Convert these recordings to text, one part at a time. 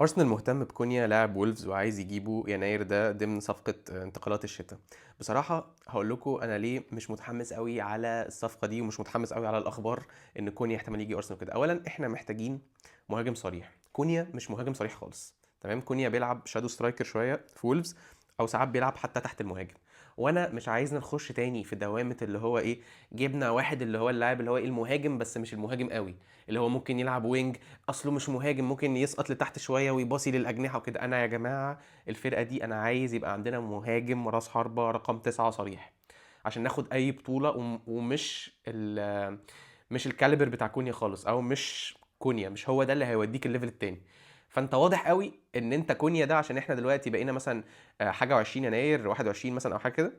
أرسنال مهتم بكونيا لاعب وولفز وعايز يجيبه يناير ده ضمن صفقة انتقالات الشتاء. بصراحة هقول لكم أنا ليه مش متحمس قوي على الصفقة دي ومش متحمس قوي على الأخبار إن كونيا احتمال يجي أرسنال كده. أولا إحنا محتاجين مهاجم صريح، كونيا مش مهاجم صريح خالص. تمام، كونيا بيلعب شادو سترايكر شوية في وولفز، أو ساعات بيلعب حتى تحت المهاجم. وانا مش عايزنا نخش تاني في دوامة اللي هو ايه، جبنا واحد اللي هو اللاعب اللي هو ايه المهاجم بس مش المهاجم قوي، اللي هو ممكن يلعب وينج، اصله مش مهاجم، ممكن يسقط لتحت شويه ويباصي للاجنحه وكده. انا يا جماعه الفرقه دي انا عايز يبقى عندنا مهاجم راس حربه رقم 9 صريح عشان ناخد اي بطوله، ومش مش الكاليبر بتاع كونيا خالص، او مش كونيا مش هو ده اللي هيوديك الليفل التاني. فانت واضح قوي ان انت كونيا ده، عشان احنا دلوقتي بقينا مثلا حاجه و20 يناير 21 مثلا او حاجه كده،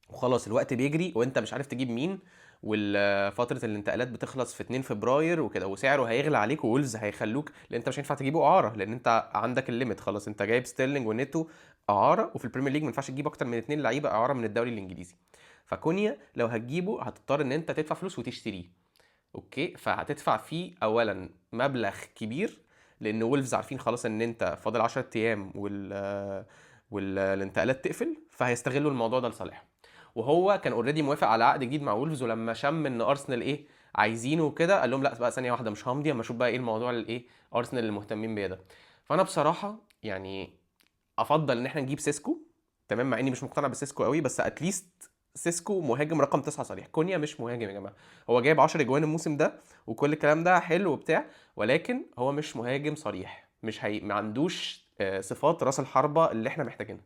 وخلاص الوقت بيجري وانت مش عارف تجيب مين، وفتره الانتقالات بتخلص في 2 فبراير وكده، وسعره هيغلى عليك، وولز هيخلوك لان انت مش هينفع تجيبه اعاره، لان انت عندك الليميت خلاص، انت جايب ستيرلينج ونيتو اعاره، وفي البريمير ليج ما ينفعش تجيب اكتر من 2 لعيبه اعاره من الدوري الانجليزي. فكونيا لو هتجيبه هتضطر ان انت تدفع فلوس وتشتريه. اوكي، فهتدفع فيه اولا مبلغ كبير، لان وولفز عارفين خلاص ان انت فاضل 10 ايام والانتقالات تقفل، فهيستغلوا الموضوع ده لصالحهم. وهو كان اوريدي موافق على عقد جديد مع وولفز، ولما شم ان ارسنال ايه عايزينه وكده، قال لهم لا بقى ثانيه واحده مش همضي اما اشوف بقى ايه الموضوع الايه ارسنال اللي مهتمين بيه ده. فانا بصراحه يعني افضل ان احنا نجيب سيسكو. تمام، مع اني مش مقتنع بسيسكو قوي، بس اتليست سيسكو مهاجم رقم 9 صريح. كونيا مش مهاجم يا جماعه، هو جايب 10 اجوان الموسم ده وكل الكلام ده حلو وبتاع، ولكن هو مش مهاجم صريح، مش ما عندوش صفات راس الحربة اللي احنا محتاجينها.